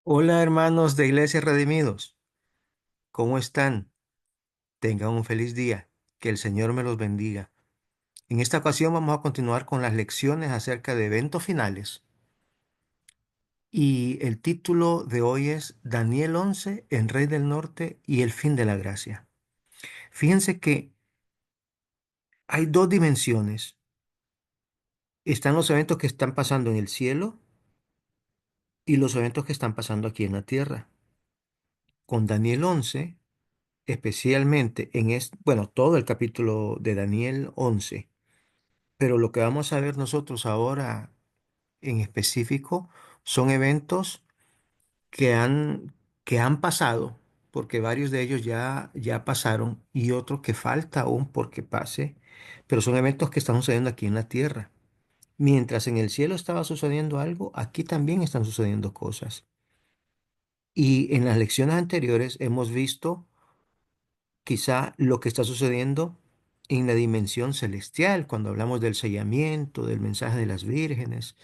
Hola hermanos de Iglesia Redimidos, ¿cómo están? Tengan un feliz día, que el Señor me los bendiga. En esta ocasión vamos a continuar con las lecciones acerca de eventos finales y el título de hoy es Daniel 11, el Rey del Norte y el fin de la gracia. Fíjense que hay dos dimensiones. Están los eventos que están pasando en el cielo y los eventos que están pasando aquí en la tierra. Con Daniel 11, especialmente bueno, todo el capítulo de Daniel 11. Pero lo que vamos a ver nosotros ahora en específico son eventos que han, que han pasado, porque varios de ellos ya pasaron y otros que falta aún porque pase, pero son eventos que están sucediendo aquí en la tierra. Mientras en el cielo estaba sucediendo algo, aquí también están sucediendo cosas. Y en las lecciones anteriores hemos visto quizá lo que está sucediendo en la dimensión celestial, cuando hablamos del sellamiento, del mensaje de las vírgenes,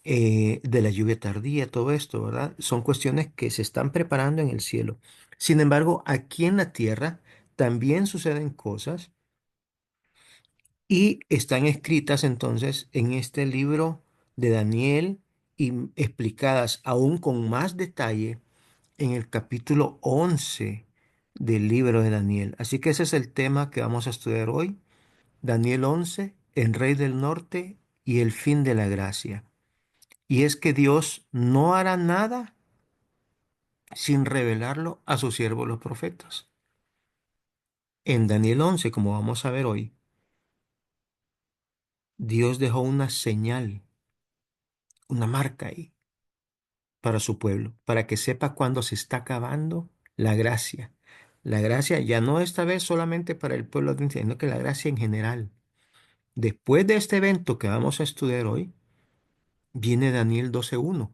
de la lluvia tardía, todo esto, ¿verdad? Son cuestiones que se están preparando en el cielo. Sin embargo, aquí en la tierra también suceden cosas y están escritas entonces en este libro de Daniel y explicadas aún con más detalle en el capítulo 11 del libro de Daniel. Así que ese es el tema que vamos a estudiar hoy. Daniel 11, el Rey del Norte y el fin de la gracia. Y es que Dios no hará nada sin revelarlo a sus siervos los profetas. En Daniel 11, como vamos a ver hoy, Dios dejó una señal, una marca ahí para su pueblo, para que sepa cuándo se está acabando la gracia. La gracia ya no esta vez solamente para el pueblo de Israel, sino que la gracia en general. Después de este evento que vamos a estudiar hoy, viene Daniel 12:1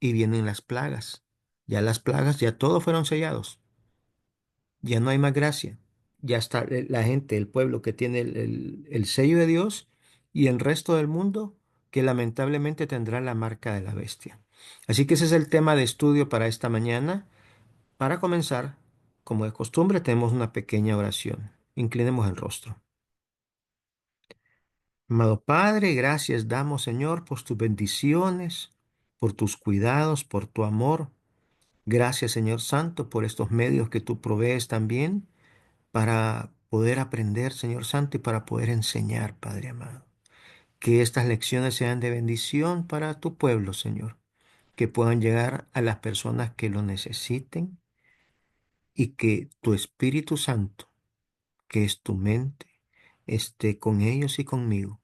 y vienen las plagas. Ya las plagas, ya todos fueron sellados. Ya no hay más gracia. Ya está la gente, el pueblo que tiene el sello de Dios y el resto del mundo que lamentablemente tendrá la marca de la bestia. Así que ese es el tema de estudio para esta mañana. Para comenzar, como de costumbre, tenemos una pequeña oración. Inclinemos el rostro. Amado Padre, gracias damos, Señor, por tus bendiciones, por tus cuidados, por tu amor. Gracias, Señor Santo, por estos medios que tú provees también para poder aprender, Señor Santo, y para poder enseñar, Padre amado. Que estas lecciones sean de bendición para tu pueblo, Señor, que puedan llegar a las personas que lo necesiten y que tu Espíritu Santo, que es tu mente, esté con ellos y conmigo.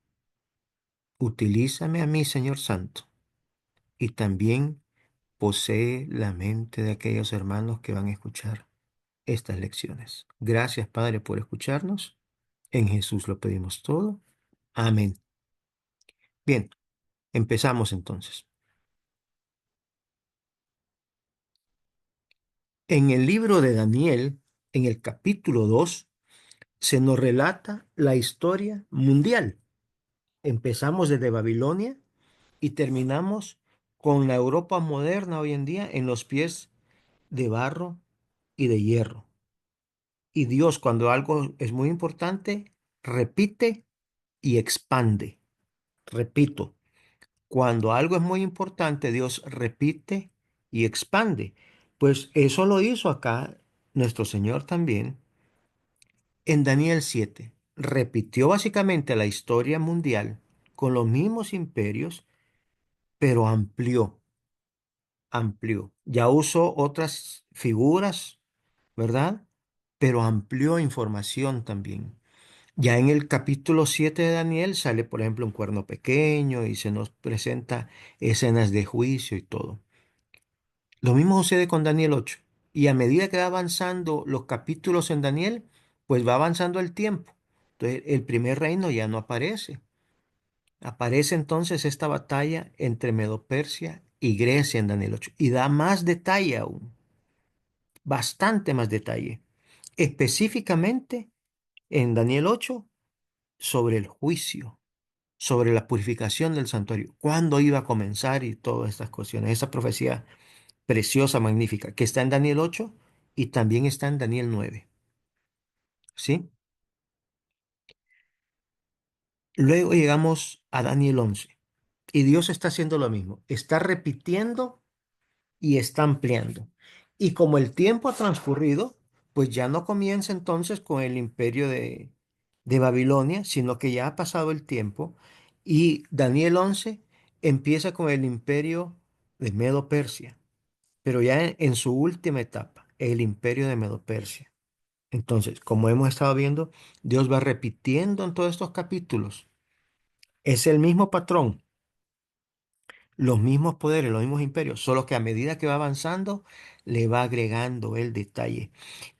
Utilízame a mí, Señor Santo, y también posee la mente de aquellos hermanos que van a escuchar estas lecciones. Gracias, Padre, por escucharnos. En Jesús lo pedimos todo. Amén. Bien, empezamos entonces. En el libro de Daniel, en el capítulo 2, se nos relata la historia mundial. Empezamos desde Babilonia y terminamos con la Europa moderna hoy en día en los pies de barro y de hierro. Y Dios, cuando algo es muy importante, repite y expande. Repito, cuando algo es muy importante, Dios repite y expande. Pues eso lo hizo acá nuestro Señor también en Daniel 7. Repitió básicamente la historia mundial con los mismos imperios, pero amplió. Ya usó otras figuras, ¿verdad? Pero amplió información también. Ya en el capítulo 7 de Daniel sale, por ejemplo, un cuerno pequeño y se nos presenta escenas de juicio y todo. Lo mismo sucede con Daniel 8. Y a medida que va avanzando los capítulos en Daniel, pues va avanzando el tiempo. Entonces, el primer reino ya no aparece. Aparece entonces esta batalla entre Medo-Persia y Grecia en Daniel 8. Y da más detalle aún, bastante más detalle. Específicamente en Daniel 8 sobre el juicio. sobre la purificación del santuario, cuándo iba a comenzar y todas estas cuestiones. Esa profecía preciosa, magnífica, que está en Daniel 8 y también está en Daniel 9. ¿Sí? Luego llegamos a Daniel 11 y Dios está haciendo lo mismo, está repitiendo y está ampliando. Y como el tiempo ha transcurrido, pues ya no comienza entonces con el imperio de Babilonia, sino que ya ha pasado el tiempo y Daniel 11 empieza con el imperio de Medo-Persia, pero ya en su última etapa, el imperio de Medo-Persia. Entonces, como hemos estado viendo, Dios va repitiendo en todos estos capítulos. Es el mismo patrón, los mismos poderes, los mismos imperios, solo que a medida que va avanzando, le va agregando el detalle.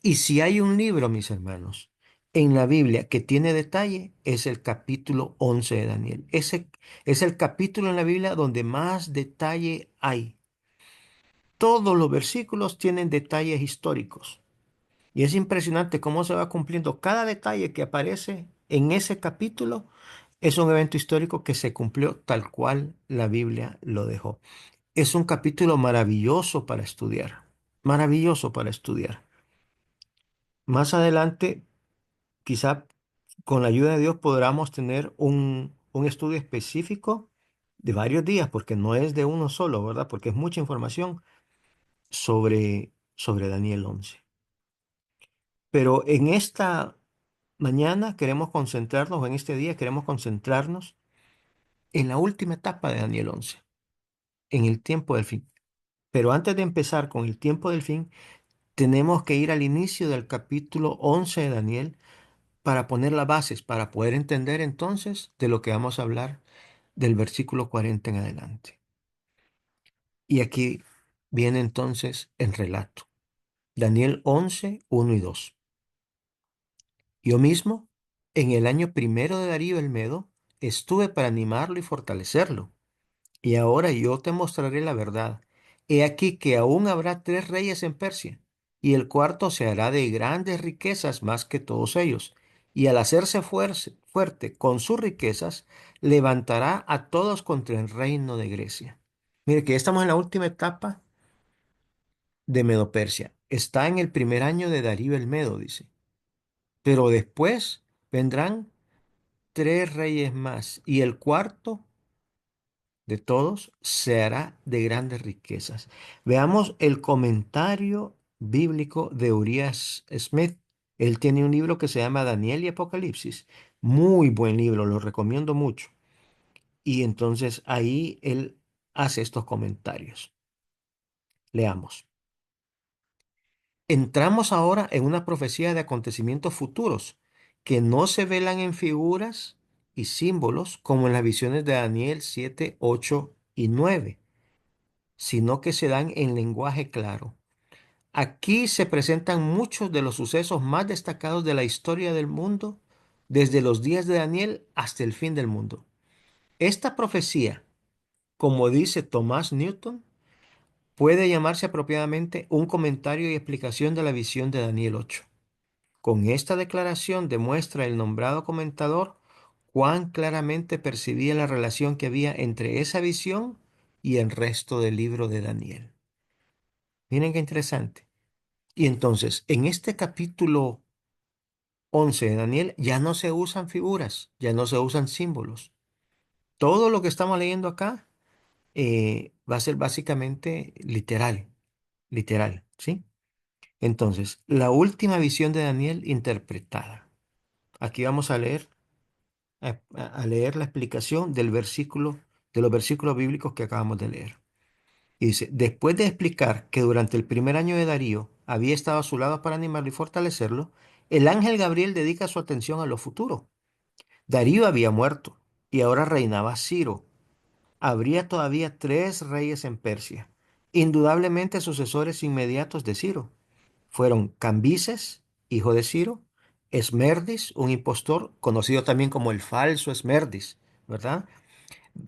Y si hay un libro, mis hermanos, en la Biblia que tiene detalle, es el capítulo 11 de Daniel. Ese es el capítulo en la Biblia donde más detalle hay. Todos los versículos tienen detalles históricos. Y es impresionante cómo se va cumpliendo cada detalle que aparece en ese capítulo. Es un evento histórico que se cumplió tal cual la Biblia lo dejó. Es un capítulo maravilloso para estudiar. Más adelante, quizá con la ayuda de Dios podamos tener un estudio específico de varios días, porque no es de uno solo, ¿verdad? Porque es mucha información sobre Daniel 11. Pero en esta mañana queremos concentrarnos, o en este día queremos concentrarnos en la última etapa de Daniel 11, en el tiempo del fin. Pero antes de empezar con el tiempo del fin, tenemos que ir al inicio del capítulo 11 de Daniel para poner las bases, para poder entender entonces de lo que vamos a hablar del versículo 40 en adelante. Y aquí viene entonces el relato. Daniel 11, 1 y 2. Yo mismo, en el año primero de Darío el Medo, estuve para animarlo y fortalecerlo. Y ahora yo te mostraré la verdad. He aquí que aún habrá tres reyes en Persia, y el cuarto se hará de grandes riquezas más que todos ellos, y al hacerse fuerte con sus riquezas, levantará a todos contra el reino de Grecia. Mire que ya estamos en la última etapa de Medo-Persia. Está en el primer año de Darío el Medo, dice. Pero después vendrán tres reyes más, y el cuarto de todos se hará de grandes riquezas. Veamos el comentario bíblico de Urias Smith. Él tiene un libro que se llama Daniel y Apocalipsis. Muy buen libro, lo recomiendo mucho. Y entonces ahí él hace estos comentarios. Leamos. Entramos ahora en una profecía de acontecimientos futuros que no se velan en figuras y símbolos como en las visiones de Daniel 7, 8 y 9, sino que se dan en lenguaje claro. Aquí se presentan muchos de los sucesos más destacados de la historia del mundo, desde los días de Daniel hasta el fin del mundo. Esta profecía, como dice Thomas Newton, puede llamarse apropiadamente un comentario y explicación de la visión de Daniel 8. Con esta declaración demuestra el nombrado comentador cuán claramente percibía la relación que había entre esa visión y el resto del libro de Daniel. Miren qué interesante. Y entonces, en este capítulo 11 de Daniel ya no se usan figuras, ya no se usan símbolos. Todo lo que estamos leyendo acá va a ser básicamente literal, literal, ¿sí? Entonces, la última visión de Daniel interpretada. Aquí vamos a leer, a leer la explicación del versículo, de los versículos bíblicos que acabamos de leer. Y dice, después de explicar que durante el primer año de Darío había estado a su lado para animarlo y fortalecerlo, el ángel Gabriel dedica su atención a lo futuro. Darío había muerto y ahora reinaba Ciro. Habría todavía tres reyes en Persia, indudablemente sucesores inmediatos de Ciro. Fueron Cambises, hijo de Ciro, Esmerdis, un impostor, conocido también como el falso Esmerdis, ¿verdad?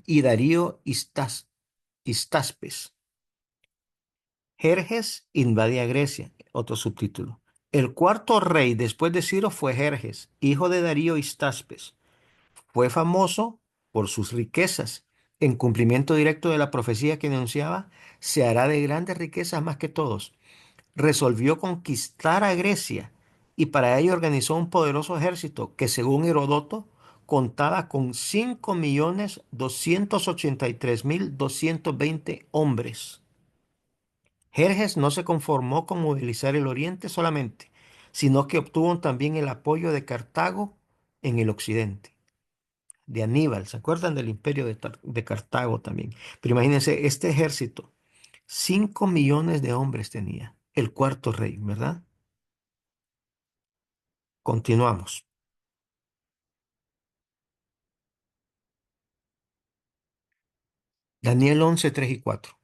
Y Darío Istaspes. Jerjes invadía Grecia, otro subtítulo. El cuarto rey después de Ciro fue Jerjes, hijo de Darío Istaspes. Fue famoso por sus riquezas, en cumplimiento directo de la profecía que anunciaba, se hará de grandes riquezas más que todos. Resolvió conquistar a Grecia y para ello organizó un poderoso ejército que, según Herodoto, contaba con 5.283.220 hombres. Jerjes no se conformó con movilizar el oriente solamente, sino que obtuvo también el apoyo de Cartago en el occidente, de Aníbal. ¿Se acuerdan del imperio de Cartago también? Pero imagínense, este ejército, 5 millones de hombres tenía, el cuarto rey, ¿verdad? Continuamos. Daniel 11 3 y 4.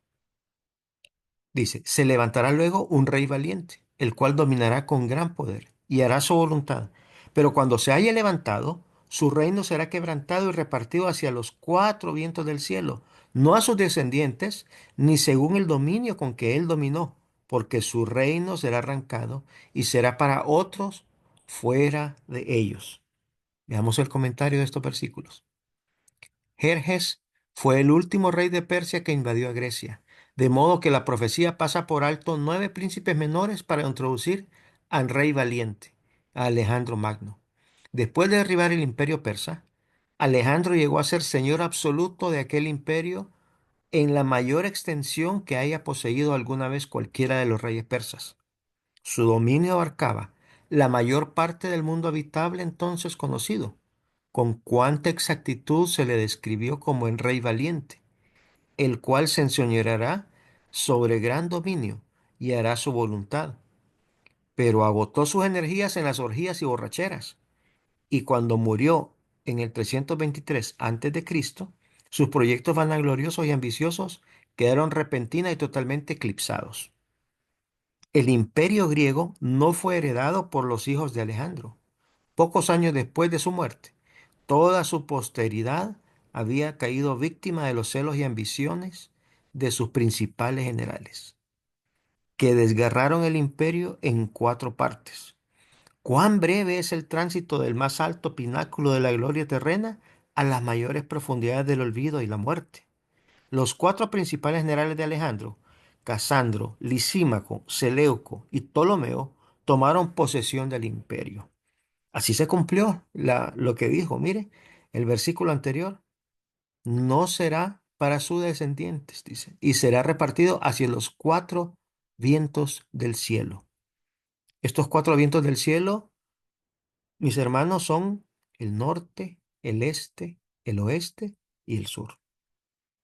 Dice, se levantará luego un rey valiente, el cual dominará con gran poder y hará su voluntad. Pero cuando se haya levantado, su reino será quebrantado y repartido hacia los cuatro vientos del cielo, no a sus descendientes, ni según el dominio con que él dominó, porque su reino será arrancado y será para otros fuera de ellos. Veamos el comentario de estos versículos. Jerjes fue el último rey de Persia que invadió a Grecia, de modo que la profecía pasa por alto 9 príncipes menores para introducir al rey valiente, a Alejandro Magno. Después de derribar el imperio persa, Alejandro llegó a ser señor absoluto de aquel imperio en la mayor extensión que haya poseído alguna vez cualquiera de los reyes persas. Su dominio abarcaba la mayor parte del mundo habitable entonces conocido. Con cuánta exactitud se le describió como el rey valiente, el cual se enseñoreará sobre gran dominio y hará su voluntad. Pero agotó sus energías en las orgías y borracheras, y cuando murió en el 323 a.C., sus proyectos vanagloriosos y ambiciosos quedaron repentina y totalmente eclipsados. El imperio griego no fue heredado por los hijos de Alejandro. Pocos años después de su muerte, toda su posteridad había caído víctima de los celos y ambiciones de sus principales generales, que desgarraron el imperio en cuatro partes. Cuán breve es el tránsito del más alto pináculo de la gloria terrena a las mayores profundidades del olvido y la muerte. Los cuatro principales generales de Alejandro, Casandro, Lisímaco, Seleuco y Ptolomeo, tomaron posesión del imperio. Así se cumplió lo que dijo, mire, el versículo anterior, no será para sus descendientes, dice, y será repartido hacia los cuatro vientos del cielo. Estos cuatro vientos del cielo, mis hermanos, son el norte, el este, el oeste y el sur.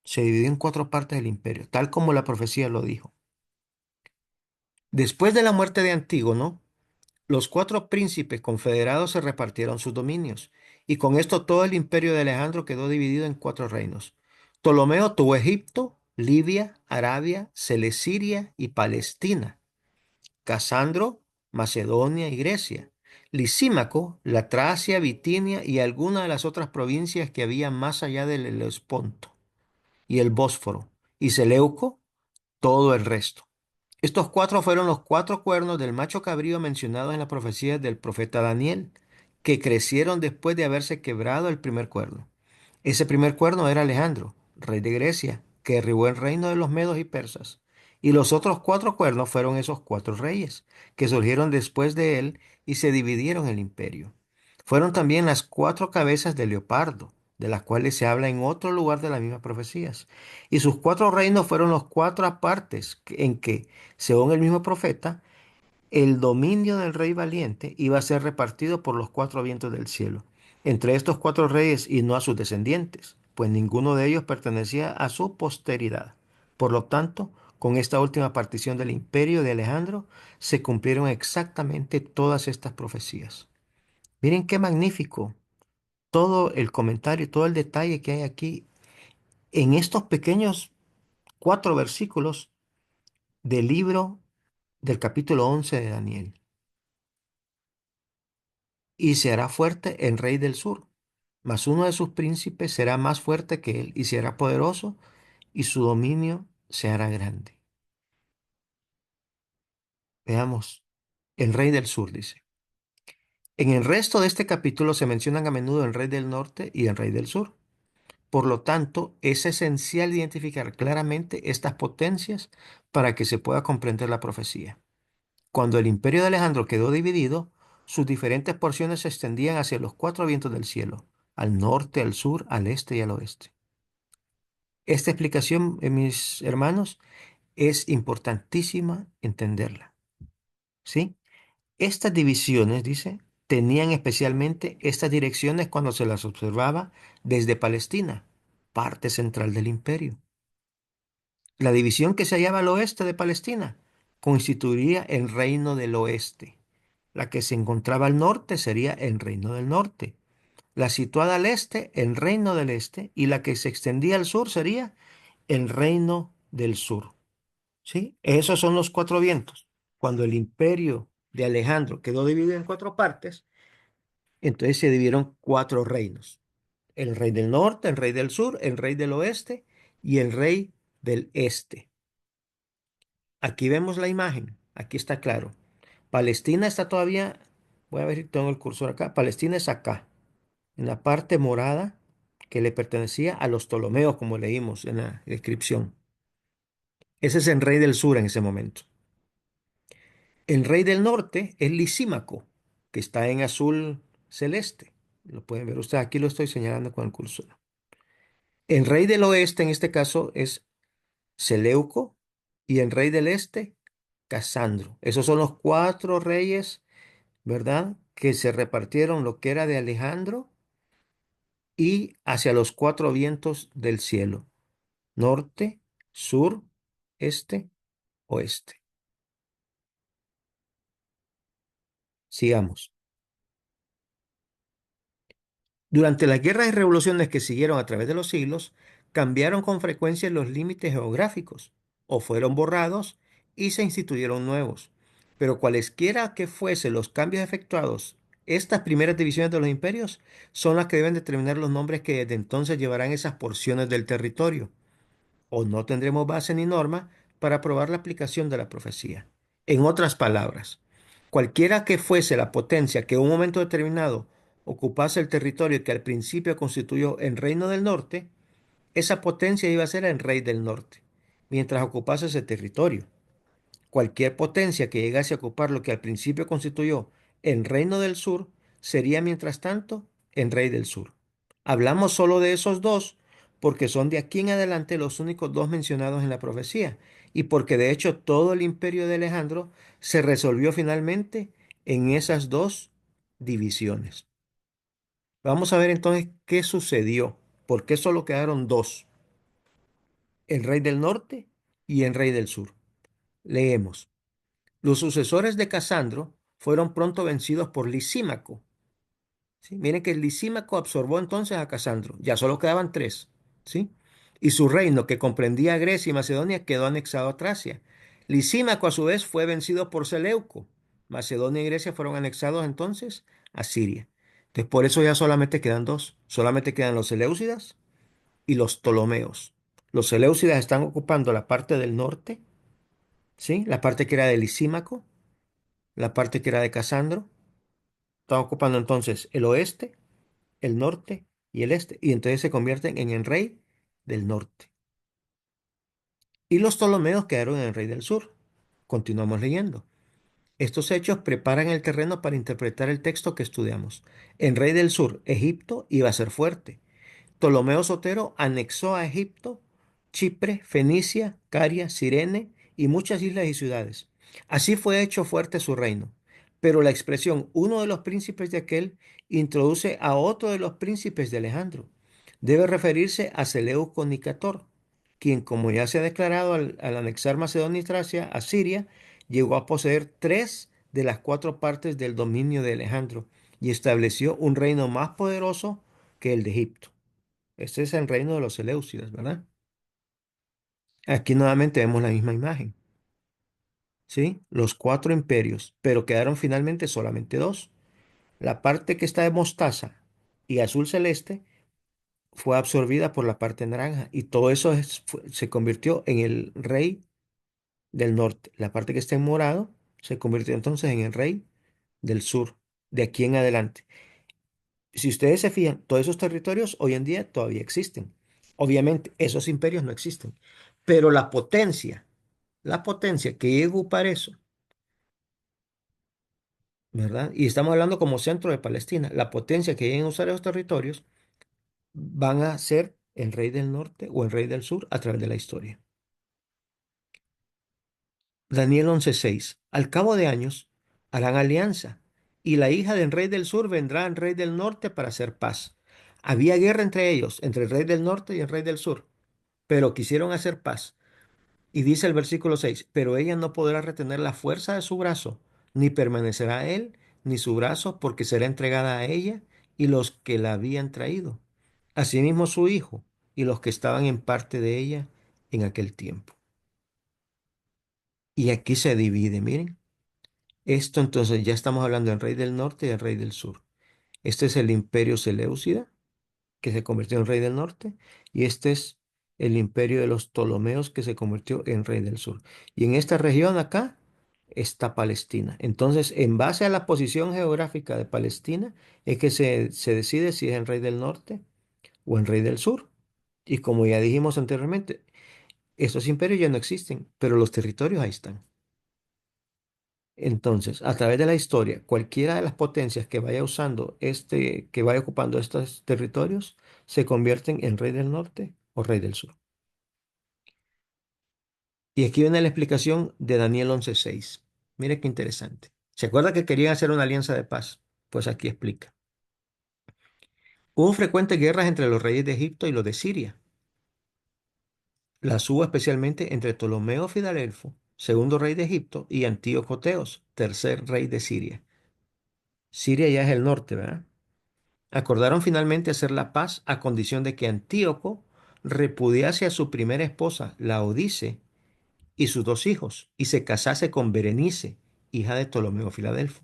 Se dividió en cuatro partes del imperio, tal como la profecía lo dijo. Después de la muerte de Antígono, los cuatro príncipes confederados se repartieron sus dominios, y con esto todo el imperio de Alejandro quedó dividido en cuatro reinos. Ptolomeo tuvo Egipto, Libia, Arabia, Celesiria y Palestina. Casandro, Macedonia y Grecia. Lisímaco, la Tracia, Bitinia y algunas de las otras provincias que había más allá del Helesponto y el Bósforo. Y Seleuco, todo el resto. Estos cuatro fueron los cuatro cuernos del macho cabrío mencionados en las profecías del profeta Daniel, que crecieron después de haberse quebrado el primer cuerno. Ese primer cuerno era Alejandro, rey de Grecia, que derribó el reino de los medos y persas. Y los otros cuatro cuernos fueron esos cuatro reyes, que surgieron después de él y se dividieron el imperio. Fueron también las cuatro cabezas de leopardo, de las cuales se habla en otro lugar de las mismas profecías. Y sus cuatro reinos fueron los cuatro partes en que, según el mismo profeta, el dominio del rey valiente iba a ser repartido por los cuatro vientos del cielo, entre estos cuatro reyes y no a sus descendientes, pues ninguno de ellos pertenecía a su posteridad. Por lo tanto, con esta última partición del imperio de Alejandro, se cumplieron exactamente todas estas profecías. Miren qué magnífico todo el comentario, todo el detalle que hay aquí en estos pequeños cuatro versículos del libro del capítulo 11 de Daniel. Y se hará fuerte el rey del sur, mas uno de sus príncipes será más fuerte que él y será poderoso y su dominio se hará grande. Veamos, el rey del sur dice. En el resto de este capítulo se mencionan a menudo el rey del norte y el rey del sur. Por lo tanto, es esencial identificar claramente estas potencias para que se pueda comprender la profecía. Cuando el imperio de Alejandro quedó dividido, sus diferentes porciones se extendían hacia los cuatro vientos del cielo, al norte, al sur, al este y al oeste. Esta explicación, mis hermanos, es importantísima entenderla, ¿sí? Estas divisiones, dice, tenían especialmente estas direcciones cuando se las observaba desde Palestina, parte central del imperio. La división que se hallaba al oeste de Palestina constituiría el reino del oeste. La que se encontraba al norte sería el reino del norte. La situada al este, el reino del este. Y la que se extendía al sur sería el reino del sur. ¿Sí? Esos son los cuatro vientos. Cuando el imperio de Alejandro quedó dividido en cuatro partes, entonces se dividieron cuatro reinos. El rey del norte, el rey del sur, el rey del oeste y el rey del este. Aquí vemos la imagen, aquí está claro. Palestina está todavía, voy a ver si tengo el cursor acá. Palestina es acá, en la parte morada que le pertenecía a los Ptolomeos, como leímos en la descripción. Ese es el rey del sur en ese momento. El rey del norte es Lisímaco, que está en azul celeste. Lo pueden ver ustedes, aquí lo estoy señalando con el cursor. El rey del oeste, en este caso, es Seleuco, y el rey del este, Casandro. Esos son los cuatro reyes, ¿verdad? Que se repartieron lo que era de Alejandro y hacia los cuatro vientos del cielo, norte, sur, este, oeste. Sigamos. Durante las guerras y revoluciones que siguieron a través de los siglos, cambiaron con frecuencia los límites geográficos, o fueron borrados y se instituyeron nuevos. Pero cualesquiera que fuesen los cambios efectuados, estas primeras divisiones de los imperios son las que deben determinar los nombres que desde entonces llevarán esas porciones del territorio, o no tendremos base ni norma para probar la aplicación de la profecía. En otras palabras, cualquiera que fuese la potencia que en un momento determinado ocupase el territorio que al principio constituyó el reino del norte, esa potencia iba a ser el rey del norte, mientras ocupase ese territorio. Cualquier potencia que llegase a ocupar lo que al principio constituyó el reino del sur sería, mientras tanto, el rey del sur. Hablamos solo de esos dos porque son de aquí en adelante los únicos dos mencionados en la profecía y porque de hecho todo el imperio de Alejandro se resolvió finalmente en esas dos divisiones. Vamos a ver entonces qué sucedió, por qué solo quedaron dos, el rey del norte y el rey del sur. Leemos. Los sucesores de Casandro fueron pronto vencidos por Lisímaco. ¿Sí? Miren que Lisímaco absorbó entonces a Casandro. Ya solo quedaban tres. ¿Sí? Y su reino, que comprendía Grecia y Macedonia, quedó anexado a Tracia. Lisímaco, a su vez, fue vencido por Seleuco. Macedonia y Grecia fueron anexados entonces a Siria. Entonces, por eso ya solamente quedan dos. Solamente quedan los Seleucidas y los Ptolomeos. Los Seleucidas están ocupando la parte del norte, ¿sí? La parte que era de Lisímaco, la parte que era de Casandro. Están ocupando entonces el oeste, el norte y el este. Y entonces se convierten en el rey del norte. Y los Ptolomeos quedaron en el rey del sur. Continuamos leyendo. Estos hechos preparan el terreno para interpretar el texto que estudiamos. El rey del sur, Egipto, iba a ser fuerte. Ptolomeo Sotero anexó a Egipto, Chipre, Fenicia, Caria, Cirene y muchas islas y ciudades. Así fue hecho fuerte su reino. Pero la expresión uno de los príncipes de aquel introduce a otro de los príncipes de Alejandro. Debe referirse a Seleuco Nicator, quien, como ya se ha declarado al anexar Macedonia y Tracia a Siria, llegó a poseer tres de las cuatro partes del dominio de Alejandro y estableció un reino más poderoso que el de Egipto. Este es el reino de los Seleucidas, ¿verdad? Aquí nuevamente vemos la misma imagen, ¿sí? Los cuatro imperios, pero quedaron finalmente solamente dos. La parte que está de mostaza y azul celeste fue absorbida por la parte naranja y todo eso se convirtió en el rey del norte. La parte que está en morado se convirtió entonces en el rey del sur, de aquí en adelante. Si ustedes se fijan, todos esos territorios hoy en día todavía existen. Obviamente, esos imperios no existen, pero la potencia que llegó a ocupar eso, ¿verdad? Y estamos hablando como centro de Palestina, la potencia que lleguen a usar esos territorios van a ser el rey del norte o el rey del sur a través de la historia. Daniel 11:6. Al cabo de años harán alianza, y la hija del rey del sur vendrá al rey del norte para hacer paz. Había guerra entre ellos, entre el rey del norte y el rey del sur, pero quisieron hacer paz. Y dice el versículo 6, pero ella no podrá retener la fuerza de su brazo, ni permanecerá él, ni su brazo, porque será entregada a ella y los que la habían traído. Asimismo su hijo y los que estaban en parte de ella en aquel tiempo. Y aquí se divide, miren. Esto entonces ya estamos hablando del rey del norte y del rey del sur. Este es el imperio Seleucida, que se convirtió en rey del norte, y este es el imperio de los Ptolomeos, que se convirtió en rey del sur. Y en esta región acá está Palestina. Entonces, en base a la posición geográfica de Palestina, es que se decide si es el rey del norte o el rey del sur. Y como ya dijimos anteriormente, estos imperios ya no existen, pero los territorios ahí están. Entonces, a través de la historia, cualquiera de las potencias que vaya usando que vaya ocupando estos territorios, se convierten en rey del norte o rey del sur. Y aquí viene la explicación de Daniel 11:6. Mire qué interesante. ¿Se acuerda que querían hacer una alianza de paz? Pues aquí explica. Hubo frecuentes guerras entre los reyes de Egipto y los de Siria. Las hubo especialmente entre Ptolomeo Filadelfo, segundo rey de Egipto, y Antíoco Teos, tercer rey de Siria. Siria ya es el norte, ¿verdad? Acordaron finalmente hacer la paz a condición de que Antíoco repudiase a su primera esposa, Laodice, y sus dos hijos, y se casase con Berenice, hija de Ptolomeo Filadelfo.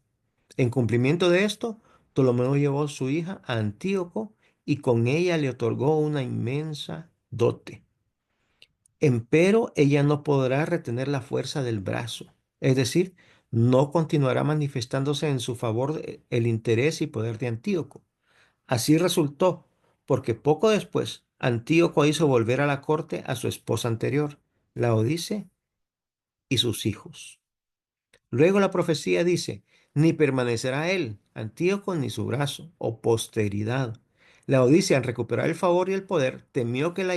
En cumplimiento de esto, Ptolomeo llevó a su hija a Antíoco y con ella le otorgó una inmensa dote. Empero ella no podrá retener la fuerza del brazo, es decir, no continuará manifestándose en su favor el interés y poder de Antíoco. Así resultó, porque poco después Antíoco hizo volver a la corte a su esposa anterior, Laodice, y sus hijos. Luego la profecía dice, ni permanecerá él, Antíoco, ni su brazo, o posteridad. Laodice, al recuperar el favor y el poder, temió que la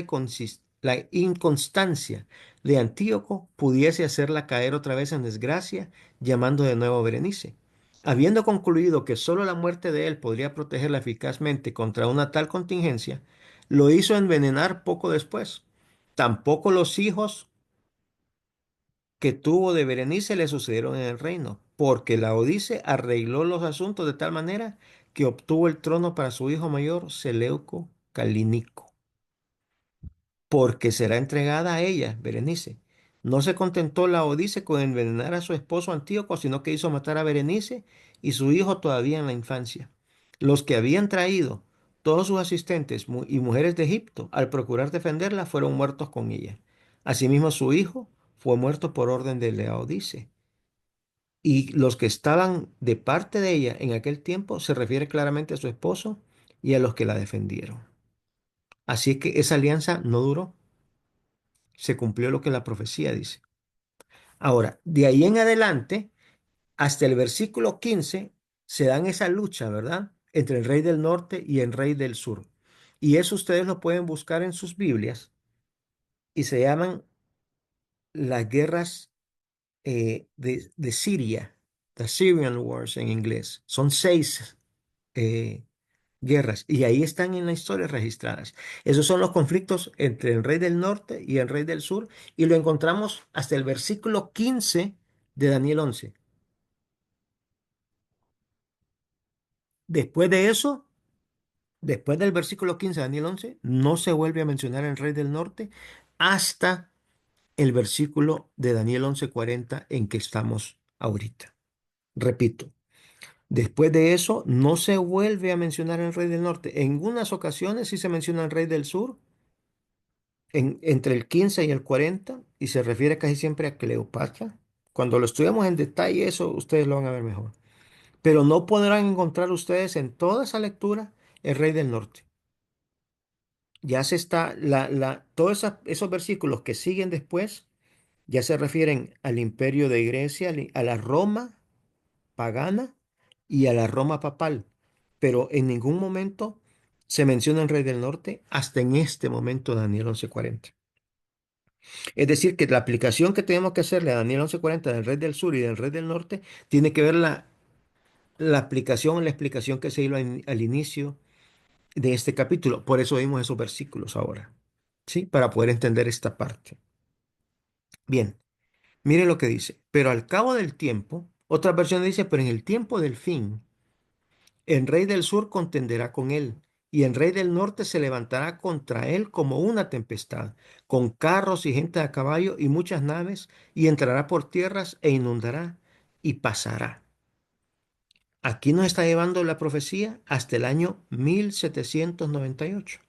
inconstancia de Antíoco pudiese hacerla caer otra vez en desgracia, llamando de nuevo a Berenice. Habiendo concluido que sólo la muerte de él podría protegerla eficazmente contra una tal contingencia, lo hizo envenenar poco después. Tampoco los hijos que tuvo de Berenice le sucedieron en el reino, porque Laodice arregló los asuntos de tal manera que obtuvo el trono para su hijo mayor, Seleuco Calínico, porque será entregada a ella, Berenice. No se contentó Laodice con envenenar a su esposo Antíoco, sino que hizo matar a Berenice y su hijo todavía en la infancia. Los que habían traído todos sus asistentes y mujeres de Egipto, al procurar defenderla, fueron muertos con ella. Asimismo, su hijo fue muerto por orden de Laodice. Y los que estaban de parte de ella en aquel tiempo se refiere claramente a su esposo y a los que la defendieron. Así es que esa alianza no duró, se cumplió lo que la profecía dice. Ahora, de ahí en adelante, hasta el versículo 15, se dan esa lucha, ¿verdad? Entre el rey del norte y el rey del sur. Y eso ustedes lo pueden buscar en sus Biblias y se llaman las guerras de Siria, the Syrian Wars en inglés. Son 6 eh, guerras y ahí están en la historia registradas. Esos son los conflictos entre el rey del norte y el rey del sur y lo encontramos hasta el versículo 15 de Daniel 11. Después de eso, después del versículo 15 de Daniel 11, no se vuelve a mencionar el rey del norte hasta el versículo de Daniel 11:40 en que estamos ahorita. Repito, después de eso no se vuelve a mencionar el rey del norte. En unas ocasiones sí se menciona el rey del sur, entre el 15 y el 40 y se refiere casi siempre a Cleopatra. Cuando lo estudiamos en detalle, eso ustedes lo van a ver mejor. Pero no podrán encontrar ustedes en toda esa lectura el rey del norte. ya se está, todos esos versículos que siguen después ya se refieren al imperio de Grecia, a la Roma pagana y a la Roma papal, pero en ningún momento se menciona el rey del norte hasta en este momento, Daniel 11:40. Es decir, que la aplicación que tenemos que hacerle a Daniel 11:40 del rey del sur y del rey del norte tiene que ver la aplicación, la explicación que se hizo al inicio de este capítulo. Por eso vimos esos versículos ahora, ¿sí? Para poder entender esta parte. Bien, mire lo que dice. Pero al cabo del tiempo, otra versión dice, pero en el tiempo del fin, el rey del sur contenderá con él, y el rey del norte se levantará contra él como una tempestad, con carros y gente a caballo y muchas naves, y entrará por tierras e inundará y pasará. Aquí nos está llevando la profecía hasta el año 1798.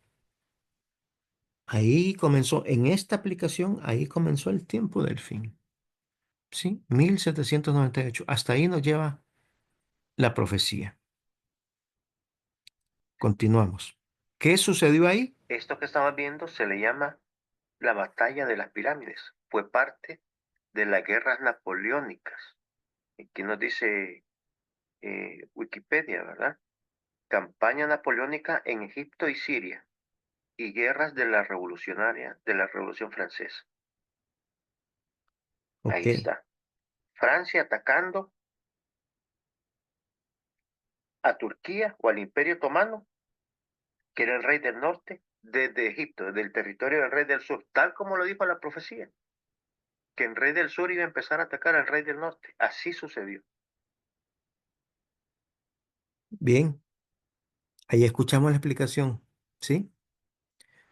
Ahí comenzó, en esta aplicación, ahí comenzó el tiempo del fin. ¿Sí? 1798. Hasta ahí nos lleva la profecía. Continuamos. ¿Qué sucedió ahí? Esto que estamos viendo se le llama la batalla de las pirámides. Fue parte de las guerras napoleónicas. Aquí nos dice Wikipedia, ¿verdad? Campaña napoleónica en Egipto y Siria y guerras de la revolucionaria, de la Revolución Francesa. Ahí Ok. está. Francia atacando a Turquía o al Imperio Otomano, que era el rey del norte, desde Egipto, desde el territorio del rey del sur, tal como lo dijo la profecía, que el rey del sur iba a empezar a atacar al rey del norte. Así sucedió. Bien, ahí escuchamos la explicación, ¿sí?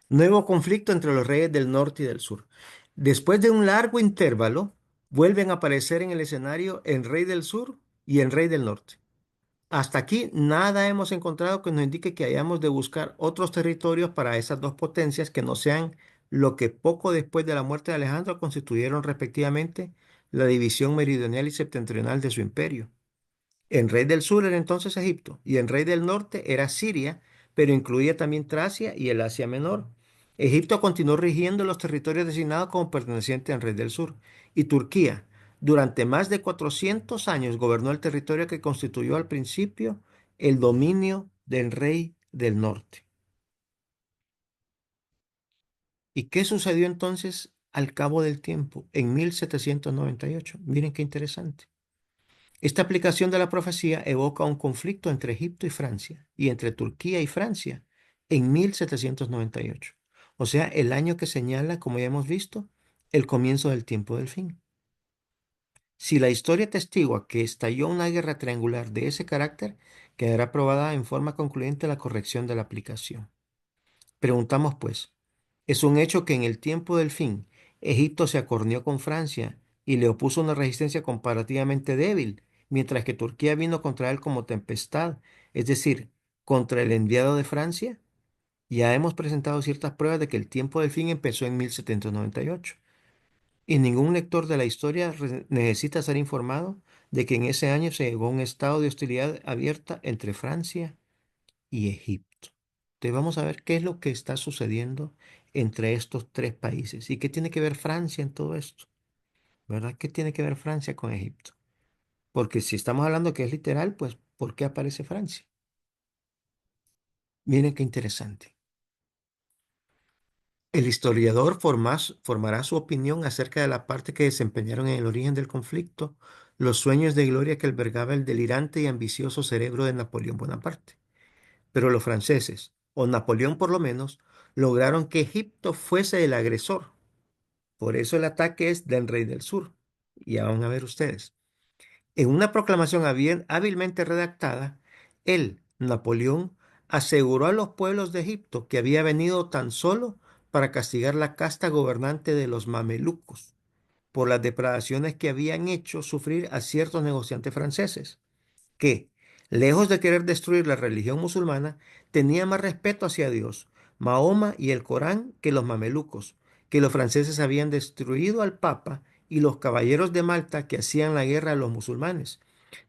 Nuevo conflicto entre los reyes del norte y del sur. Después de un largo intervalo, vuelven a aparecer en el escenario el rey del sur y el rey del norte. Hasta aquí nada hemos encontrado que nos indique que hayamos de buscar otros territorios para esas dos potencias que no sean lo que poco después de la muerte de Alejandro constituyeron respectivamente la división meridional y septentrional de su imperio. El rey del sur era entonces Egipto y el rey del norte era Siria, pero incluía también Tracia y el Asia Menor. Egipto continuó rigiendo los territorios designados como pertenecientes al rey del sur y Turquía durante más de 400 años gobernó el territorio que constituyó al principio el dominio del rey del norte. ¿Y qué sucedió entonces al cabo del tiempo, en 1798? Miren qué interesante. Esta aplicación de la profecía evoca un conflicto entre Egipto y Francia y entre Turquía y Francia en 1798. O sea, el año que señala, como ya hemos visto, el comienzo del tiempo del fin. Si la historia testigua que estalló una guerra triangular de ese carácter, quedará probada en forma concluyente la corrección de la aplicación. Preguntamos pues, ¿es un hecho que en el tiempo del fin Egipto se acorneó con Francia y le opuso una resistencia comparativamente débil, mientras que Turquía vino contra él como tempestad, es decir, contra el enviado de Francia? Ya hemos presentado ciertas pruebas de que el tiempo del fin empezó en 1798, y ningún lector de la historia necesita ser informado de que en ese año se llegó a un estado de hostilidad abierta entre Francia y Egipto. Entonces vamos a ver qué es lo que está sucediendo entre estos tres países y qué tiene que ver Francia en todo esto, ¿verdad? ¿Qué tiene que ver Francia con Egipto? Porque si estamos hablando que es literal, pues ¿por qué aparece Francia? Miren qué interesante. El historiador formará su opinión acerca de la parte que desempeñaron en el origen del conflicto los sueños de gloria que albergaba el delirante y ambicioso cerebro de Napoleón Bonaparte. Pero los franceses, o Napoleón por lo menos, lograron que Egipto fuese el agresor. Por eso el ataque es del rey del sur. Ya van a ver ustedes. En una proclamación hábilmente redactada, él, Napoleón, aseguró a los pueblos de Egipto que había venido tan solo para castigar la casta gobernante de los mamelucos por las depredaciones que habían hecho sufrir a ciertos negociantes franceses que, lejos de querer destruir la religión musulmana, tenía más respeto hacia Dios, Mahoma y el Corán que los mamelucos, que los franceses habían destruido al Papa y los caballeros de Malta que hacían la guerra a los musulmanes.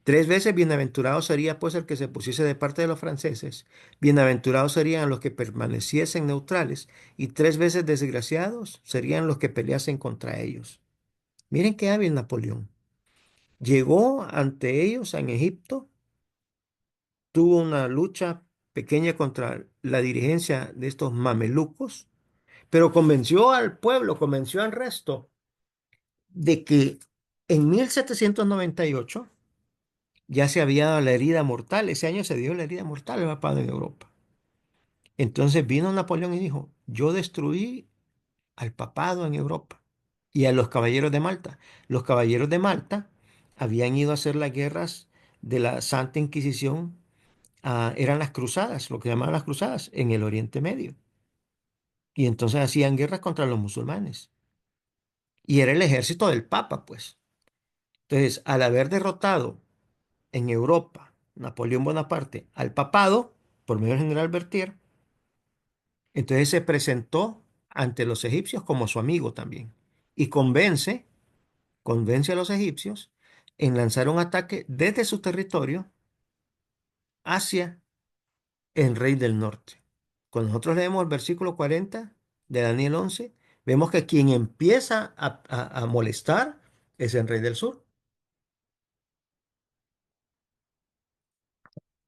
Tres veces bienaventurado sería pues el que se pusiese de parte de los franceses, bienaventurados serían los que permaneciesen neutrales, y tres veces desgraciados serían los que peleasen contra ellos. Miren qué hábil Napoleón. Llegó ante ellos en Egipto, tuvo una lucha pequeña contra la dirigencia de estos mamelucos, pero convenció al pueblo, convenció al resto de que en 1798 ya se había dado la herida mortal. Ese año se dio la herida mortal al papado en Europa. Entonces vino Napoleón y dijo, yo destruí al papado en Europa y a los caballeros de Malta. Los caballeros de Malta habían ido a hacer las guerras de la Santa Inquisición, eran las cruzadas, lo que llamaban las cruzadas, en el Oriente Medio. Y entonces hacían guerras contra los musulmanes. Y era el ejército del Papa, pues. Entonces, al haber derrotado en Europa Napoleón Bonaparte al papado, por medio del general Berthier, entonces se presentó ante los egipcios como su amigo también. Y convence a los egipcios en lanzar un ataque desde su territorio hacia el rey del norte. Cuando nosotros leemos el versículo 40 de Daniel 11, vemos que quien empieza a molestar es el rey del sur,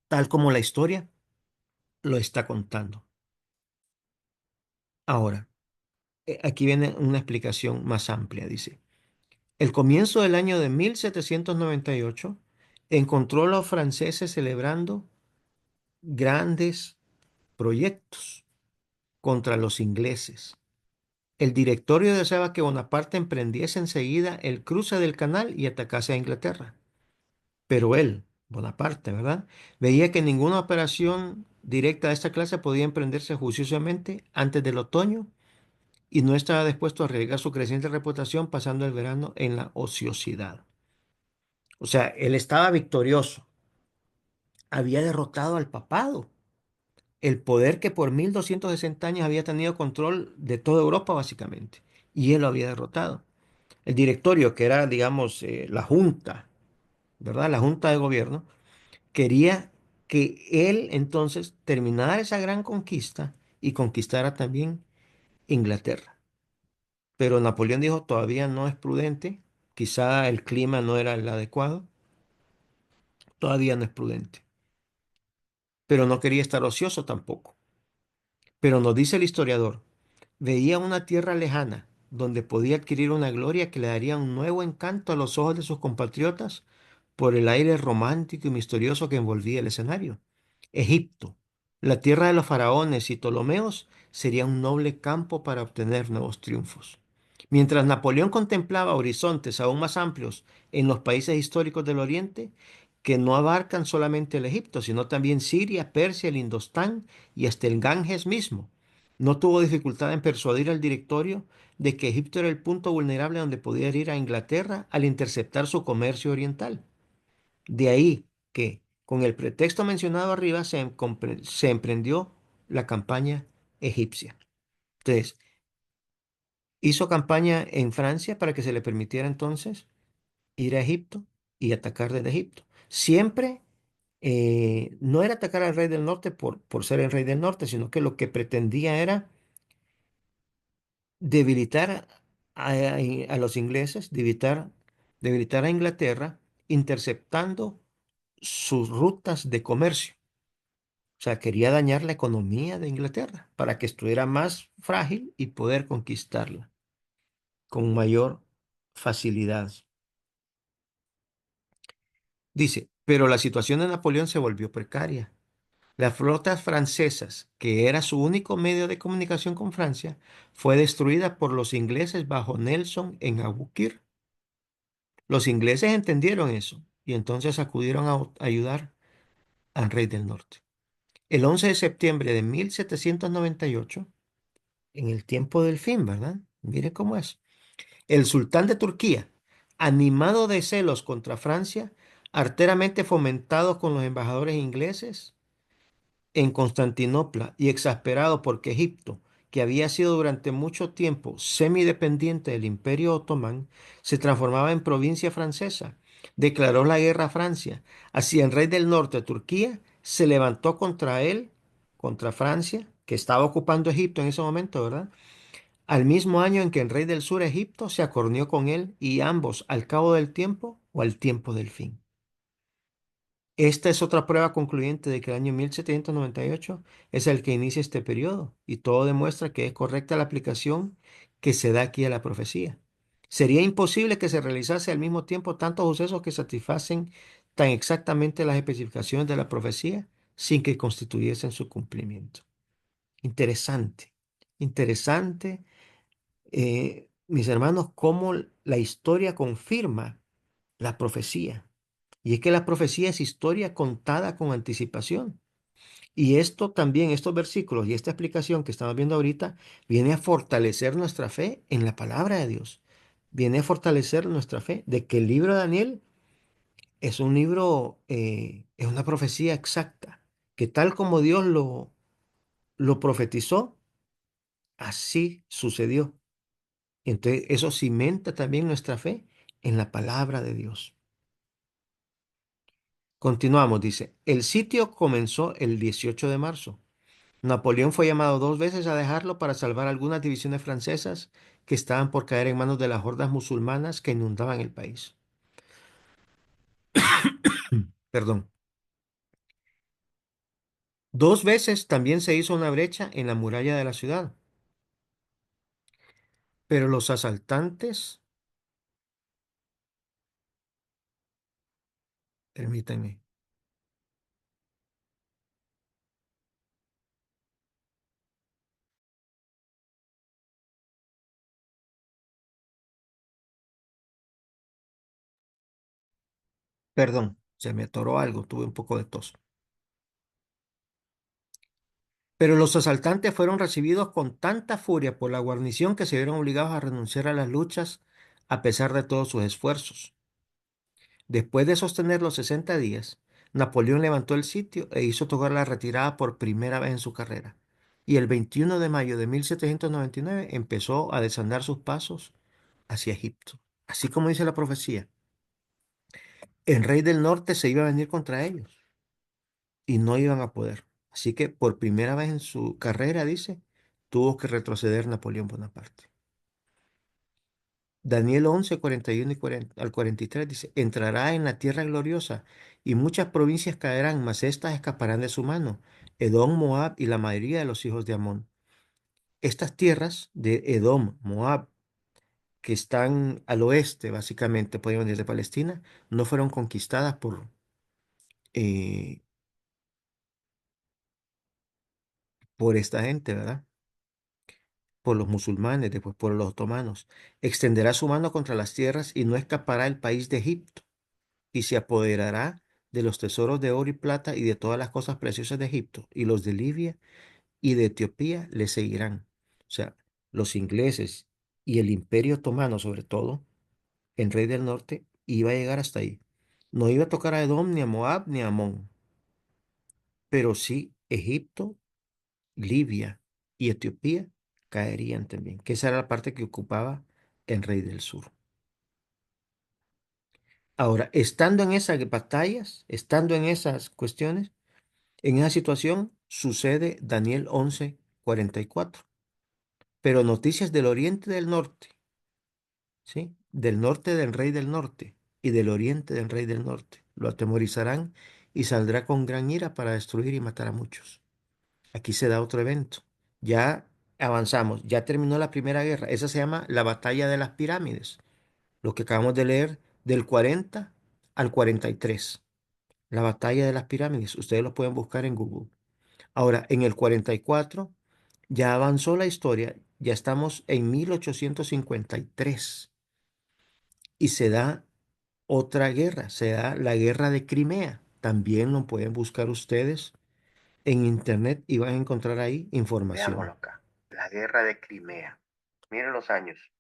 tal como la historia lo está contando. Ahora, aquí viene una explicación más amplia, dice. El comienzo del año de 1798 encontró a los franceses celebrando grandes proyectos contra los ingleses. El directorio deseaba que Bonaparte emprendiese enseguida el cruce del canal y atacase a Inglaterra. Pero él, Bonaparte, ¿verdad? Veía que ninguna operación directa de esta clase podía emprenderse juiciosamente antes del otoño y no estaba dispuesto a arriesgar su creciente reputación pasando el verano en la ociosidad. O sea, él estaba victorioso, había derrotado al papado, el poder que por 1260 años había tenido control de toda Europa básicamente, y él lo había derrotado. El directorio, que era, digamos, la junta, ¿verdad? La junta de gobierno, quería que él entonces terminara esa gran conquista y conquistara también Inglaterra. Pero Napoleón dijo, todavía no es prudente, quizá el clima no era el adecuado, todavía no es prudente, pero no quería estar ocioso tampoco. Pero nos dice el historiador, veía una tierra lejana donde podía adquirir una gloria que le daría un nuevo encanto a los ojos de sus compatriotas por el aire romántico y misterioso que envolvía el escenario. Egipto, la tierra de los faraones y Ptolomeos, sería un noble campo para obtener nuevos triunfos. Mientras Napoleón contemplaba horizontes aún más amplios en los países históricos del Oriente, que no abarcan solamente el Egipto, sino también Siria, Persia, el Indostán y hasta el Ganges mismo, no tuvo dificultad en persuadir al directorio de que Egipto era el punto vulnerable donde podía ir a Inglaterra al interceptar su comercio oriental. De ahí que, con el pretexto mencionado arriba, se emprendió la campaña egipcia. Entonces, hizo campaña en Francia para que se le permitiera entonces ir a Egipto y atacar desde Egipto. Siempre no era atacar al rey del norte por ser el rey del norte, sino que lo que pretendía era debilitar a los ingleses, debilitar a Inglaterra, interceptando sus rutas de comercio. O sea, quería dañar la economía de Inglaterra para que estuviera más frágil y poder conquistarla con mayor facilidad. Dice, pero la situación de Napoleón se volvió precaria. Las flotas francesas, que era su único medio de comunicación con Francia, fue destruida por los ingleses bajo Nelson en Aboukir. Los ingleses entendieron eso y entonces acudieron a ayudar al rey del norte. El 11 de septiembre de 1798, en el tiempo del fin, ¿verdad? Mire cómo es. El sultán de Turquía, animado de celos contra Francia, arteramente fomentado con los embajadores ingleses en Constantinopla y exasperado porque Egipto, que había sido durante mucho tiempo semidependiente del Imperio Otomán, se transformaba en provincia francesa, declaró la guerra a Francia. Así el rey del norte, Turquía, se levantó contra él, contra Francia, que estaba ocupando Egipto en ese momento, ¿verdad? Al mismo año en que el rey del sur, Egipto, se acorneó con él y ambos al cabo del tiempo o al tiempo del fin. Esta es otra prueba concluyente de que el año 1798 es el que inicia este periodo y todo demuestra que es correcta la aplicación que se da aquí a la profecía. Sería imposible que se realizase al mismo tiempo tantos sucesos que satisfacen tan exactamente las especificaciones de la profecía sin que constituyesen su cumplimiento. Interesante, interesante, mis hermanos, cómo la historia confirma la profecía. Y es que la profecía es historia contada con anticipación. Y esto también, estos versículos y esta explicación que estamos viendo ahorita, viene a fortalecer nuestra fe en la palabra de Dios. Viene a fortalecer nuestra fe de que el libro de Daniel es un libro, es una profecía exacta, que tal como Dios lo profetizó, así sucedió. Entonces, eso cimenta también nuestra fe en la palabra de Dios. Continuamos, dice, el sitio comenzó el 18 de marzo. Napoleón fue llamado dos veces a dejarlo para salvar algunas divisiones francesas que estaban por caer en manos de las hordas musulmanas que inundaban el país. Perdón. Dos veces también se hizo una brecha en la muralla de la ciudad, pero los asaltantes, permítanme, perdón, se me atoró algo, tuve un poco de tos. Pero los asaltantes fueron recibidos con tanta furia por la guarnición que se vieron obligados a renunciar a las luchas a pesar de todos sus esfuerzos. Después de sostener los 60 días, Napoleón levantó el sitio e hizo tocar la retirada por primera vez en su carrera. Y el 21 de mayo de 1799 empezó a desandar sus pasos hacia Egipto. Así como dice la profecía, el rey del norte se iba a venir contra ellos y no iban a poder. Así que por primera vez en su carrera, dice, tuvo que retroceder Napoleón Bonaparte. Daniel 11, 41 y 40 al 43 dice, entrará en la tierra gloriosa y muchas provincias caerán, mas éstas escaparán de su mano, Edom, Moab y la mayoría de los hijos de Amón. Estas tierras de Edom, Moab, que están al oeste, básicamente, podríamos decir, de Palestina, no fueron conquistadas eh, por esta gente, ¿verdad? Por los musulmanes, después por los otomanos. Extenderá su mano contra las tierras y no escapará el país de Egipto y se apoderará de los tesoros de oro y plata y de todas las cosas preciosas de Egipto, y los de Libia y de Etiopía le seguirán. O sea, los ingleses y el Imperio Otomano, sobre todo, el rey del norte, iba a llegar hasta ahí. No iba a tocar a Edom, ni a Moab, ni a Amón, pero sí Egipto, Libia y Etiopía caerían también, que esa era la parte que ocupaba el rey del sur. Ahora, estando en esas batallas, estando en esas cuestiones, en esa situación sucede Daniel 11:44. Pero noticias del oriente y del norte, ¿sí? Del norte del rey del norte y del oriente del rey del norte. Lo atemorizarán y saldrá con gran ira para destruir y matar a muchos. Aquí se da otro evento. Ya avanzamos, ya terminó la primera guerra. Esa se llama la batalla de las pirámides. Lo que acabamos de leer del 40 al 43. La batalla de las pirámides. Ustedes lo pueden buscar en Google. Ahora, en el 44 ya avanzó la historia, ya estamos en 1853 y se da otra guerra, se da la guerra de Crimea. También lo pueden buscar ustedes en internet y van a encontrar ahí información. Veámoslo acá, la guerra de Crimea. Miren los años,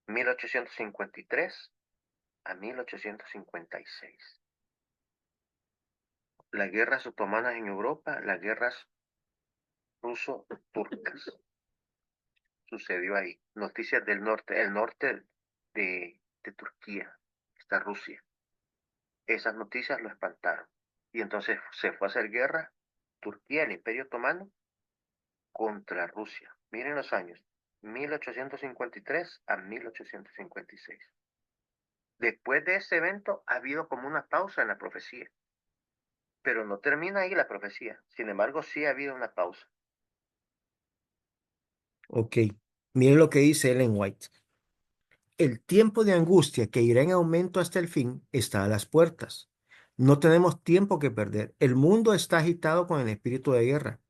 1853 a 1856. Las guerras otomanas en Europa, las guerras ruso-turcas. Sucedió ahí. Noticias del norte, el norte de Turquía. hasta Rusia. Esas noticias lo espantaron. Y entonces se fue a hacer guerra Turquía, el Imperio Otomano, contra Rusia. Miren los años, 1853 a 1856. Después de ese evento ha habido como una pausa en la profecía, pero no termina ahí la profecía. Sin embargo, sí ha habido una pausa. Ok, miren lo que dice Ellen White. El tiempo de angustia que irá en aumento hasta el fin está a las puertas. No tenemos tiempo que perder. El mundo está agitado con el espíritu de guerra.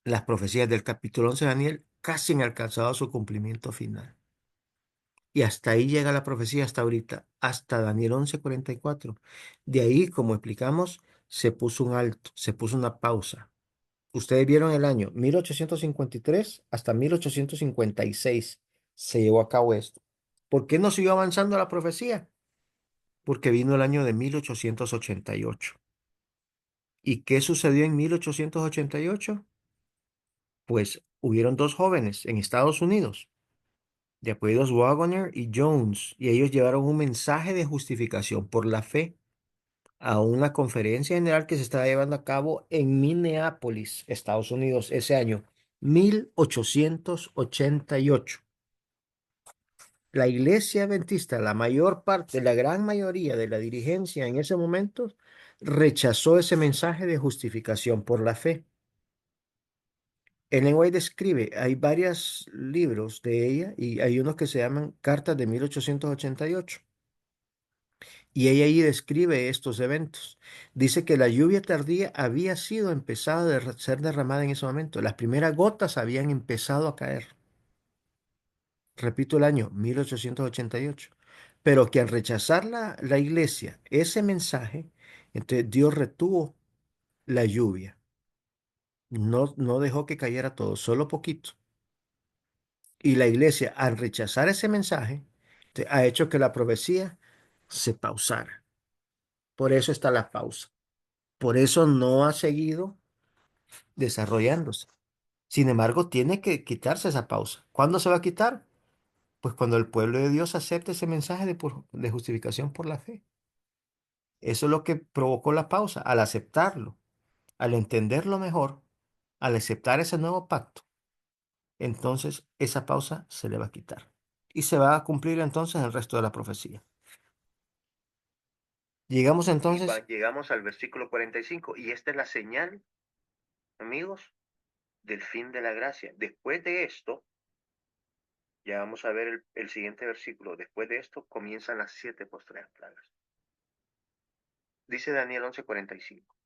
Las profecías del capítulo 11 de Daniel casi han alcanzado su cumplimiento final. Y hasta ahí llega la profecía hasta ahorita, hasta Daniel 11:44. De ahí, como explicamos, se puso un alto, se puso una pausa. Ustedes vieron el año 1853 hasta 1856 se llevó a cabo esto. ¿Por qué no siguió avanzando la profecía? Porque vino el año de 1888. ¿Y qué sucedió en 1888? Pues hubieron dos jóvenes en Estados Unidos, de apellidos Waggoner y Jones, y ellos llevaron un mensaje de justificación por la fe a una conferencia general que se estaba llevando a cabo en Minneapolis, Estados Unidos, ese año, 1888. La iglesia adventista, la mayor parte, la gran mayoría de la dirigencia en ese momento, rechazó ese mensaje de justificación por la fe. Ellen White describe, hay varios libros de ella y hay unos que se llaman Cartas de 1888. Y ella ahí describe estos eventos. Dice que la lluvia tardía había sido empezada a ser derramada en ese momento. Las primeras gotas habían empezado a caer. Repito el año 1888. Pero que al rechazar la iglesia ese mensaje, entonces Dios retuvo la lluvia. No dejó que cayera todo, solo poquito. Y la iglesia, al rechazar ese mensaje, ha hecho que la profecía se pausara. Por eso está la pausa. Por eso no ha seguido desarrollándose. Sin embargo, tiene que quitarse esa pausa. ¿Cuándo se va a quitar? Pues cuando el pueblo de Dios acepte ese mensaje de justificación por la fe. Eso es lo que provocó la pausa. Al aceptarlo, al entenderlo mejor, al aceptar ese nuevo pacto, entonces esa pausa se le va a quitar. Y se va a cumplir entonces el resto de la profecía. Llegamos entonces, Llegamos al versículo 45 y esta es la señal, amigos, del fin de la gracia. Después de esto, ya vamos a ver el siguiente versículo. Después de esto comienzan las 7 postreras plagas. Dice Daniel 11:45.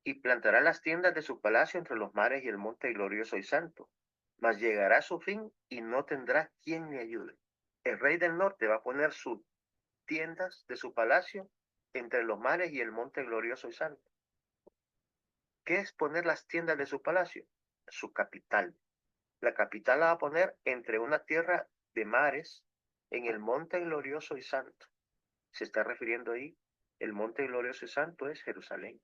Y plantará las tiendas de su palacio entre los mares y el monte glorioso y santo. Mas llegará su fin y no tendrá quien le ayude. El rey del norte va a poner sus tiendas de su palacio entre los mares y el monte glorioso y santo. ¿Qué es poner las tiendas de su palacio? Su capital. La capital la va a poner entre una tierra de mares en el monte glorioso y santo. Se está refiriendo ahí, el monte glorioso y santo es Jerusalén.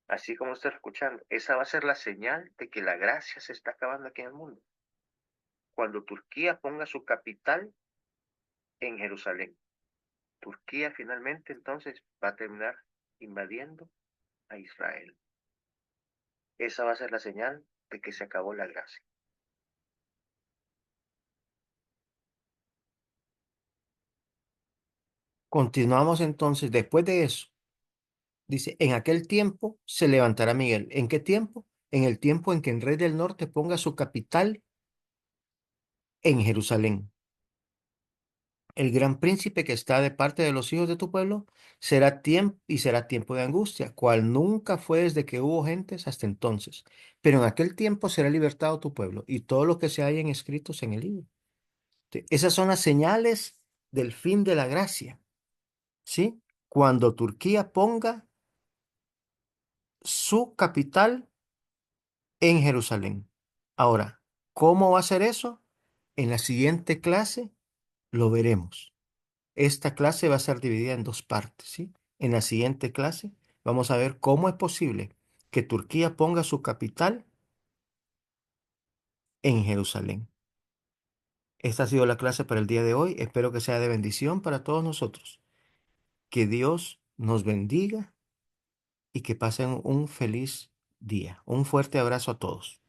Así como está escuchando, esa va a ser la señal de que la gracia se está acabando aquí en el mundo. Cuando Turquía ponga su capital en Jerusalén, Turquía finalmente entonces va a terminar invadiendo a Israel. Esa va a ser la señal de que se acabó la gracia. continuamos entonces, después de eso, dice, en aquel tiempo se levantará Miguel. ¿En qué tiempo? En el tiempo en que el rey del norte ponga su capital en Jerusalén. El gran príncipe que está de parte de los hijos de tu pueblo será tiempo y será tiempo de angustia, cual nunca fue desde que hubo gentes hasta entonces. Pero en aquel tiempo será libertado tu pueblo y todo lo que se hallen escritos en el libro. Esas son las señales del fin de la gracia, ¿sí? Cuando Turquía ponga su capital en Jerusalén. Ahora, ¿cómo va a ser eso? En la siguiente clase lo veremos. Esta clase va a ser dividida en dos partes, ¿sí? En la siguiente clase vamos a ver cómo es posible que Turquía ponga su capital en Jerusalén. Esta ha sido la clase para el día de hoy. Espero que sea de bendición para todos nosotros. Que Dios nos bendiga y que pasen un feliz día. Un fuerte abrazo a todos.